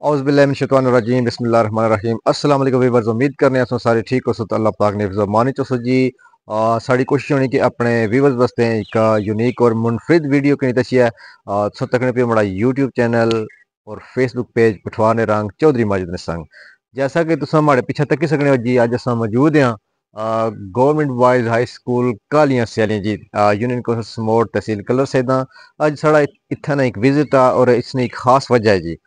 औज़ुबिल्लाहिमिनश्शैतानिर्रजीम बिस्मिल्लाहिर्रहमानिर्रहीम अस्सलाम वालेकुम व्यूअर्स। उम्मीद करने आं सारे ठीक हो सो अल्लाह पाक ने हिफ्ज़ अमान च जी। साड़ी कोशिश होनी कि अपने व्यूअर्स वास्ते एक यूनिक और मुनफरिद वीडियो कनी दस्सिए तुस तकने पे हमारा यूट्यूब चैनल और फेसबुक पेज पठवाने रंग चौधरी माजिद निसंग। जैसा कि तुम हमारे पीछे तकी सकने हो जी, अज अस मौजूद हैं गवर्नमेंट बॉयज़ हाई स्कूल कालियां स्यालियां जी, यूनियन कौंसल समोट तहसील कलर सैदा। अज साढ़ा इत्थै ना एक विजिट आ और इसने एक खास वजह है जी।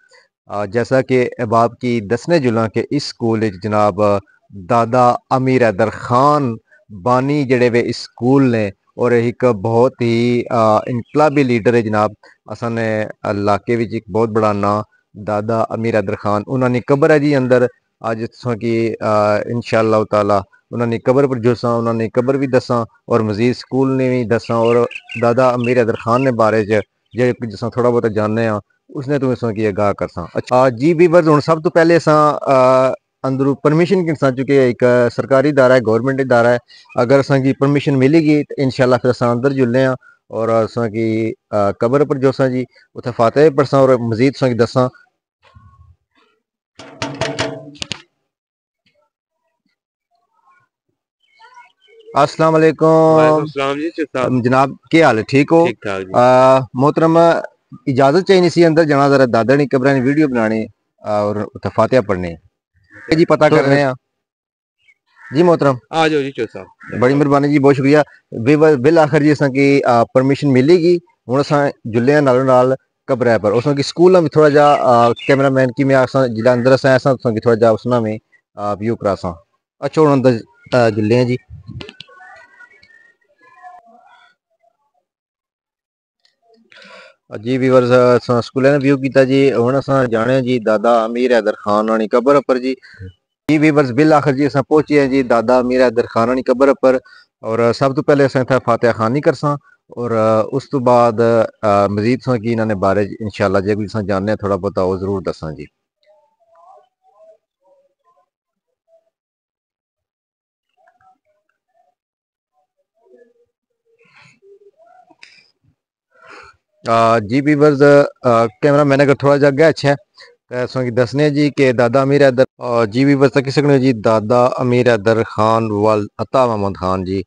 जैसा कि अहबाब की दसने जुला के इस स्कूल विच जनाब दादा अमीर हैदर खान बानी जड़े वे इस स्कूल ने और एक बहुत ही इनकलाबी लीडर है जनाब। असाने इलाके विच एक बहुत बड़ा नाम दादा अमीर हैदर खान उन्होंने कबर है जी अंदर। अज तुसां की इंशाअल्लाह ताला उन्होंने कबर पर जुलसा, उन्होंने कबर भी दसा और मजीद स्कूल ने भी दसा और दादा अमीर हैदर खान ने बारे च जे जिसां थोड़ा बहुत जानने उसने तुम्हें सो की आगाह करसा। अच्छा जी वीवर्स, हुण सब तो पहले असां अंदरू परमिशन किनसा चुके एक सरकारी इदारा है, गवर्नमेंट इदारा है। अगर असां की परमिशन मिलेगी तो इंशाल्लाह फिर असां अंदर जुलने और असां की कबर पर जो जी उत्थे फातिहा पढ़सा और मजीद असां की दसा। अस्सलाम वालेकुम वालेकुम सलाम जी साहब। जनाब, क्या हाल है? ठीक हो? ठीक ठाक जी। मोहतरम, इजाजत चाहिए सी अंदर जाना, जरा दादा ने कब्र ने वीडियो बनानी और उत्थे फातिहा पढ़नी जी, पता तो करने जी मोहतरम। आ जाओ जी साहब। बड़ी मेहरबानी जी, बहुत शुक्रिया। बिल आखिर जी असां की परमिशन मिलेगी। हुण असां जुले हैं नालों नाल कब्रै पर उसां की स्कूल में थोड़ा जा कैमरामैन की मैं असां जिला अंदर असां असां तुसां की थोड़ा जा उसना में व्यू करासां। अच्छा हुण अंदर जुले हैं जी। जी व्यूअर्स, असां स्कूले ने व्यू कीता जी। हुण असां जाने जी दादा अमीर हैदर खान वाली कब्र पर जी। जी व्यूअर्स, बिल आखिर जी असां पहुंचे हैं जी दादा अमीर हैदर खान वाली कब्र पर और सब तो पहले असां इत्थे फातिहा खानी करसां और उस तो बाद मजीद सां की इन्होंने बारे इंशाल्लाह जे कोई असां जानने थोड़ा बहुत वो जरूर दसां जी। जी व्यूअर्स, कैमरा मैंने अगर थोड़ा जा गया अच्छा है असां की दसने जी कि दादा अमीर हैदर जी व्यूअर्स तक सकने जी दादा अमीर हैदर खान वल अता मोहम्मद खान जी।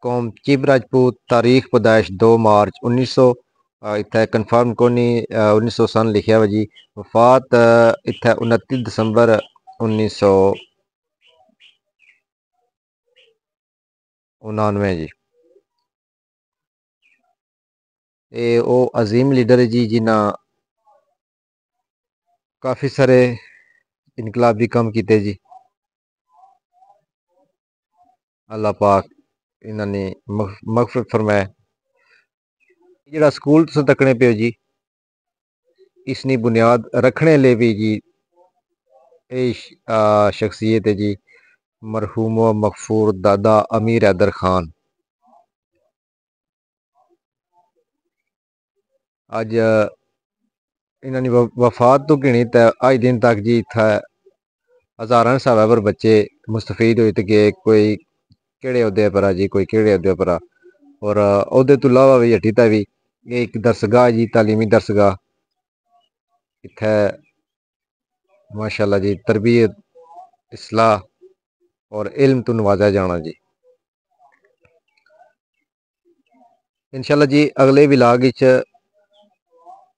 कौम चिब राजपूत, तारीख पैदाइश 2 मार्च 1900, इत्थे कन्फर्म कोनी 1900 सन लिखिया वा जी। वफात इत्थे 29 दिसंबर 1999 जी। ये वो अजीम लीडर है जी जिन्हें काफ़ी सारे इनकलाबी कम किए जी। अल्लाह पाक इन्होंने मगफरत फरमाए। जेड़ा स्कूल तुस तकने पे जी इसकी बुनियाद रखने लिए भी जी ये शख्सियत है जी मरहूम व मगफूर दादा अमीर हैदर खान। अज इन्होंने वफात तो गिनी तो अज दिन तक जी इत्थे हज़ारां हिसाब पर बच्चे मुस्तफीद होए ते गए, कोई केड़े अहदे पर आ जी, कोई केड़े अहदे पर आ और अहदे तो इलावा भी हटी ता भी एक दरसगाह जी, तालीमी दरसगाह इत्थे माशाल्लाह जी तरबियत इसलाह और इल्म तो नवाजा जाना जी। इंशाल्लाह जी अगले विलाग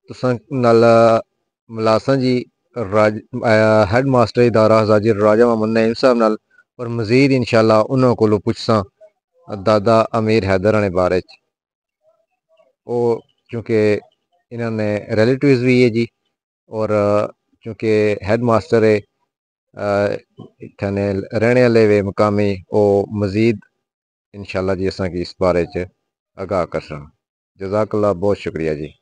तुसां नाल मलासां जी हैड मास्टर इदारा हज़ाजी राजा मोहम्मद नईम साहब नाल और मजीद इंशाल्लाह उन्होंने कोलों पुछसां दादा अमीर हैदर ने बारे च। वो क्योंकि इन्होंने रिलेटिव्स भी है जी और क्योंकि हैड मास्टर है इत्थने रहने वाले वे मकामी वो मजीद इंशाल्लाह जी असां की इस बारे च आगाह करसां। जज़ाकल्लाह, बहुत शुक्रिया जी।